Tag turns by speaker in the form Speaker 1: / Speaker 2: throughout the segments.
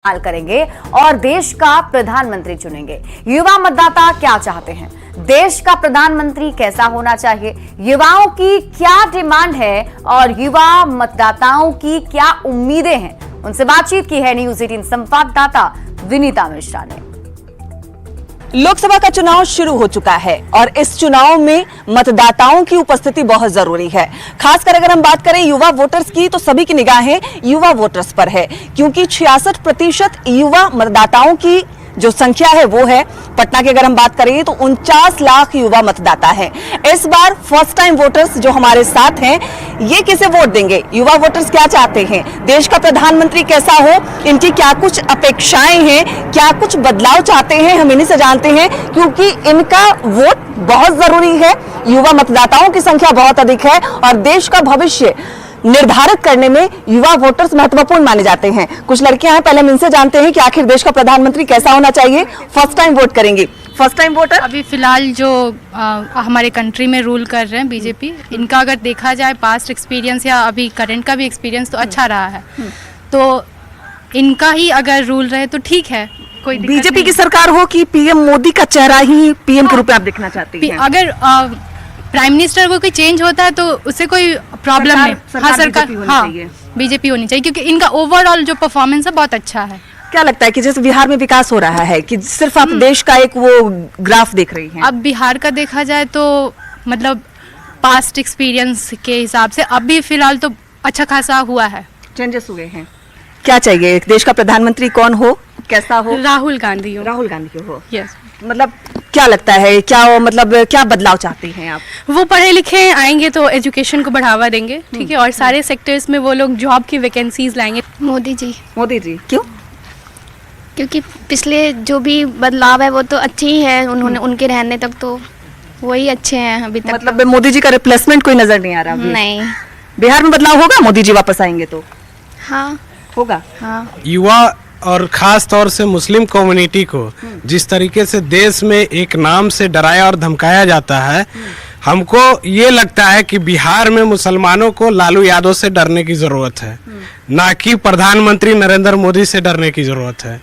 Speaker 1: इस्तेमाल करेंगे और देश का प्रधानमंत्री चुनेंगे। युवा मतदाता क्या चाहते हैं, देश का प्रधानमंत्री कैसा होना चाहिए, युवाओं की क्या डिमांड है और युवा मतदाताओं की क्या उम्मीदें हैं, उनसे बातचीत की है न्यूज 18 संवाददाता विनीता मिश्रा ने।
Speaker 2: लोकसभा का चुनाव शुरू हो चुका है और इस चुनाव में मतदाताओं की उपस्थिति बहुत जरूरी है। खासकर अगर हम बात करें युवा वोटर्स की, तो सभी की निगाहें युवा वोटर्स पर है, क्योंकि 66% युवा मतदाताओं की जो संख्या है वो है। पटना की अगर हम बात करें तो 49 लाख युवा मतदाता हैं। इस बार फर्स्ट टाइम वोटर्स जो हमारे साथ हैं, ये किसे वोट देंगे, युवा वोटर्स क्या चाहते हैं, देश का प्रधानमंत्री कैसा हो, इनकी क्या कुछ अपेक्षाएं हैं, क्या कुछ बदलाव चाहते हैं, हम इन्हीं से जानते हैं, क्योंकि इनका वोट बहुत जरूरी है। युवा मतदाताओं की संख्या बहुत अधिक है और देश का भविष्य निर्धारित करने में युवा वोटर्स महत्वपूर्ण माने जाते हैं। कुछ लड़कियां हैं, पहले हम इनसे जानते हैं कि आखिर देश का प्रधानमंत्री कैसा होना चाहिए। फर्स्ट टाइम वोट करेंगी, फर्स्ट टाइम वोटर।
Speaker 3: अभी फिलहाल जो हमारे कंट्री में रूल कर रहे हैं बीजेपी, इनका अगर देखा जाए पास्ट एक्सपीरियंस या अभी करंट का भी एक्सपीरियंस तो अच्छा रहा है, तो इनका ही अगर रूल रहे तो ठीक है। कोई
Speaker 2: बीजेपी की सरकार हो कि पीएम मोदी का चेहरा ही पीएम के रूप में आप देखना चाहती हैं?
Speaker 3: अगर प्राइम मिनिस्टर को कोई चेंज होता है तो उससे कोई प्रॉब्लम नहीं। हाँ, सरकार हाँ बीजेपी होनी चाहिए, क्योंकि इनका ओवरऑल जो परफॉर्मेंस है बहुत अच्छा है।
Speaker 2: क्या लगता है कि जैसे बिहार में विकास हो रहा है कि सिर्फ आप देश का एक वो ग्राफ देख रही हैं?
Speaker 3: अब बिहार का देखा जाए तो मतलब पास्ट एक्सपीरियंस के हिसाब से अभी फिलहाल तो अच्छा खासा हुआ है,
Speaker 2: चेंजेस हुए हैं। क्या चाहिए, देश का प्रधानमंत्री कौन हो, कैसा हो?
Speaker 3: राहुल गांधी हो।
Speaker 2: राहुल गांधी हो।
Speaker 3: यस।
Speaker 2: मतलब क्या लगता है, क्या मतलब क्या बदलाव चाहते हैं आप?
Speaker 3: वो पढ़े लिखे आएंगे तो एजुकेशन को बढ़ावा देंगे, ठीक है, और सारे सेक्टर्स में वो लोग जॉब की वैकेंसीज लाएंगे।
Speaker 4: मोदी जी।
Speaker 2: मोदी जी क्यों?
Speaker 4: क्योंकि पिछले जो भी बदलाव है वो तो अच्छे ही है, उन्होंने उनके रहने तक तो वही अच्छे हैं अभी तक।
Speaker 2: मतलब मोदी जी का रिप्लेसमेंट कोई नजर नहीं आ रहा अभी?
Speaker 4: नहीं।
Speaker 2: बिहार में बदलाव होगा, मोदी जी वापस आएंगे तो?
Speaker 4: हाँ
Speaker 2: होगा।
Speaker 4: हाँ।
Speaker 5: युवा और खास तौर से मुस्लिम कम्युनिटी को जिस तरीके से देश में एक नाम से डराया और धमकाया जाता है, हमको ये लगता है कि बिहार में मुसलमानों को लालू यादव से डरने की जरूरत है, ना कि प्रधानमंत्री नरेंद्र मोदी से डरने की जरूरत है।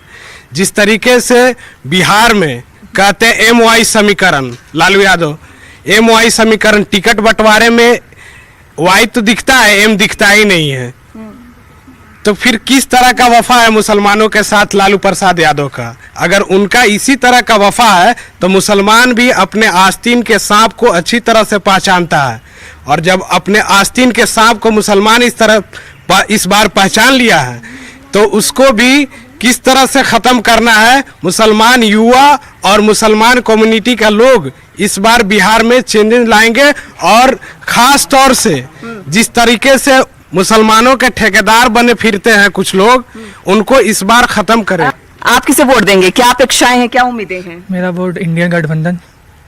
Speaker 5: जिस तरीके से बिहार में कहते हैं MY समीकरण, लालू यादव MY समीकरण, टिकट बंटवारे में Y तो दिखता है, M दिखता ही नहीं है, तो फिर किस तरह का वफा है मुसलमानों के साथ लालू प्रसाद यादव का? अगर उनका इसी तरह का वफा है तो मुसलमान भी अपने आस्तीन के सांप को अच्छी तरह से पहचानता है, और जब अपने आस्तीन के सांप को मुसलमान इस बार पहचान लिया है तो उसको भी किस तरह से खत्म करना है। मुसलमान युवा और मुसलमान कम्युनिटी का लोग इस बार बिहार में चेंजेस लाएंगे, और खास तौर से जिस तरीके से मुसलमानों के ठेकेदार बने फिरते हैं कुछ लोग, उनको इस बार खत्म करें।
Speaker 2: आप किसे वोट देंगे, क्या अपेक्षाएं हैं, क्या उम्मीदें हैं?
Speaker 6: मेरा वोट इंडियन गठबंधन।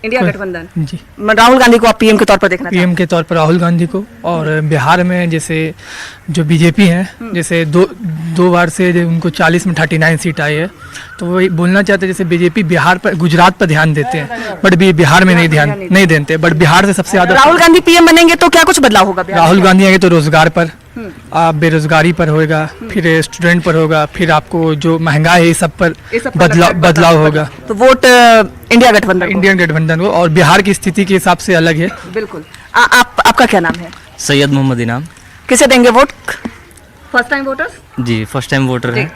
Speaker 2: इंडिया गठबंधन
Speaker 6: जी।
Speaker 2: राहुल गांधी को आप पीएम के तौर पर देखना?
Speaker 6: पीएम के तौर पर राहुल गांधी को। और बिहार में जैसे जो बीजेपी है, जैसे दो बार से उनको 40 में 39 सीट आई है, तो वही बोलना चाहते हैं जैसे बीजेपी बिहार पर, गुजरात पर ध्यान देते हैं, बट बिहार में नहीं देते, बट बिहार से सबसे ज्यादा।
Speaker 2: राहुल गांधी पीएम बनेंगे तो क्या कुछ बदलाव होगा?
Speaker 6: राहुल गांधी आएंगे तो रोजगार पर, बेरोजगारी पर होगा, फिर स्टूडेंट पर होगा, फिर आपको जो महंगाई है सब पर बदलाव होगा।
Speaker 2: तो वोट इंडिया गठबंधन,
Speaker 6: इंडियन गठबंधन को। और बिहार की स्थिति के हिसाब से अलग है।
Speaker 2: बिल्कुल। आपका क्या नाम है?
Speaker 7: सैयद मोहम्मद इनाम।
Speaker 2: किसे देंगे वोट? First time voters?
Speaker 7: जी, फर्स्ट टाइम वोटर हैं।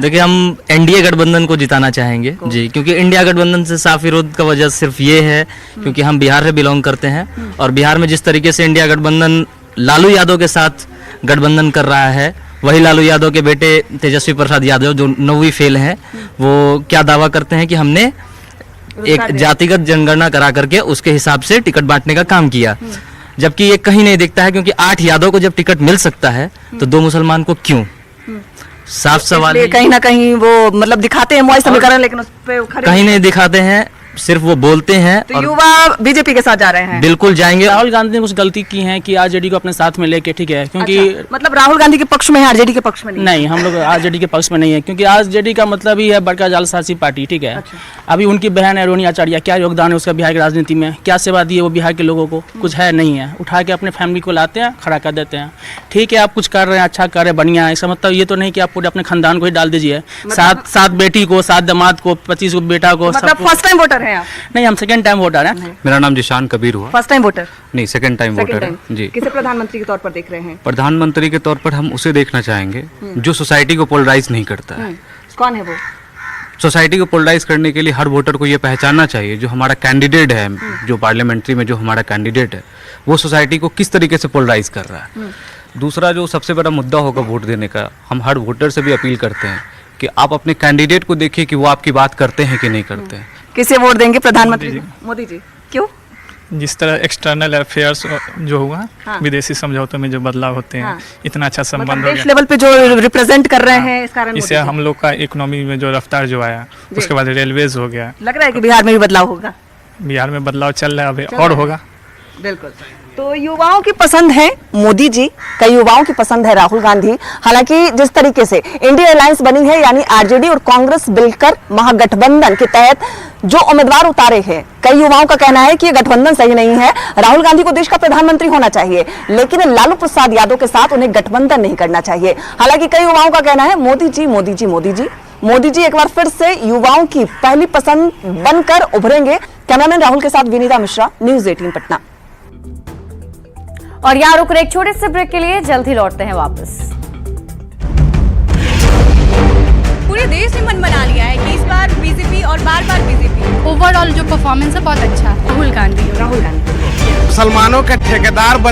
Speaker 7: देखिए, हम एनडीए गठबंधन को जिताना चाहेंगे जी, क्योंकि इंडिया गठबंधन से साफ विरोध का वजह सिर्फ ये है क्योंकि हम बिहार से बिलोंग करते हैं, और बिहार में जिस तरीके से इंडिया गठबंधन लालू यादव के साथ गठबंधन कर रहा है, वही लालू यादव के बेटे तेजस्वी प्रसाद यादव जो 9वीं फेल हैं, वो क्या दावा करते हैं कि हमने एक जातिगत जनगणना करा करके उसके हिसाब से टिकट बांटने का काम किया, जबकि ये कहीं नहीं दिखता है। क्योंकि 8 यादव को जब टिकट मिल सकता है तो 2 मुसलमान को क्यों? साफ सवाल है।
Speaker 2: कहीं ना कहीं वो मतलब दिखाते हैं MY समीकरण, लेकिन उस पे
Speaker 7: कहीं नहीं दिखाते हैं। सिर्फ वो बोलते हैं
Speaker 2: तो
Speaker 7: और
Speaker 2: युवा बीजेपी के साथ जा रहे हैं।
Speaker 7: बिल्कुल जाएंगे।
Speaker 8: राहुल गांधी ने कुछ गलती की है कि आरजेडी को अपने साथ में लेके, ठीक है, क्योंकि
Speaker 2: मतलब राहुल गांधी के पक्ष में है, आरजेडी के पक्ष में नहीं।
Speaker 8: नहीं, हम लोग आरजेडी के पक्ष में नहीं है, क्योंकि आरजेडी का मतलब ही है बड़का जालसाजी पार्टी, ठीक है। अभी उनकी बहन है रोनी आचार्य, क्या योगदान है उसका बिहार की राजनीति में, क्या सेवा दी है वो बिहार के लोगों को, कुछ है नहीं है। उठा के अपने फैमिली को लाते हैं, खड़ा कर देते हैं। ठीक है, आप कुछ कर रहे हैं, अच्छा कर रहे हैं, बढ़िया है, इसका मतलब ये तो नहीं कि आप पूरे अपने खानदान को ही डाल दीजिए, सात बेटी को, 7 दामाद को, 25 बेटा को।
Speaker 2: मतलब फर्स्ट टाइम वोटर हैं आप?
Speaker 8: नहीं, हम सेकंड टाइम वोटर हैं।
Speaker 9: मेरा नाम जिशान कबीर हुआ।
Speaker 2: First time voter?
Speaker 9: नहीं, सेकंड टाइम वोटर है जी।
Speaker 2: किसे प्रधानमंत्री के तौर पर देख रहे हैं?
Speaker 9: प्रधानमंत्री के तौर पर हम उसे देखना चाहेंगे जो सोसाइटी को पोलराइज नहीं करता है।
Speaker 2: कौन है वो?
Speaker 9: सोसाइटी को पोलराइज करने के लिए हर वोटर को ये पहचानना चाहिए जो हमारा कैंडिडेट है, जो पार्लियामेंट्री में जो हमारा कैंडिडेट है, वो सोसाइटी को किस तरीके से पोलराइज कर रहा है। दूसरा जो सबसे बड़ा मुद्दा होगा वोट देने का, हम हर वोटर से भी अपील करते हैं कि आप अपने कैंडिडेट को देखिए कि वो आपकी बात करते हैं कि नहीं करते हैं।
Speaker 2: किसे वोट देंगे? प्रधानमंत्री मोदी जी। क्यों?
Speaker 6: जिस तरह एक्सटर्नल अफेयर्स जो हुआ, विदेशी समझौतों में जो बदलाव होते हैं, इतना अच्छा संबंध हो
Speaker 2: देश
Speaker 6: गया,
Speaker 2: लेवल पे जो रिप्रेजेंट कर रहे हैं, इस कारण
Speaker 6: इससे हम लोग का इकोनॉमी में जो रफ्तार जो आया, उसके बाद रेलवेज हो गया।
Speaker 2: लग रहा है कि बिहार में भी बदलाव होगा।
Speaker 6: बिहार में बदलाव चल रहा है, अभी और होगा।
Speaker 2: बिल्कुल। तो युवाओं की पसंद है मोदी जी, कई युवाओं की पसंद है राहुल गांधी। हालांकि जिस तरीके से इंडिया अलायंस बनी है, यानी आरजेडी और कांग्रेस मिलकर महागठबंधन के तहत जो उम्मीदवार उतारे हैं, कई युवाओं का कहना है कि ये गठबंधन सही नहीं है, राहुल गांधी को देश का प्रधानमंत्री होना चाहिए, लेकिन लालू प्रसाद यादव के साथ उन्हें गठबंधन नहीं करना चाहिए। हालांकि कई युवाओं का कहना है मोदी जी, मोदी जी, मोदी जी, मोदी जी एक बार फिर से युवाओं की पहली पसंद बनकर उभरेंगे। कैमरामैन राहुल के साथ विनीता मिश्रा, न्यूज 18 पटना।
Speaker 1: और यहाँ रुक रहे एक छोटे से ब्रेक के लिए, जल्द ही लौटते हैं वापस।
Speaker 2: पूरे देश ने मन बना लिया है कि इस बार बीजेपी और बार बीजेपी।
Speaker 3: ओवरऑल जो परफॉर्मेंस है बहुत अच्छा है।
Speaker 2: राहुल गांधी
Speaker 5: मुसलमानों के ठेकेदार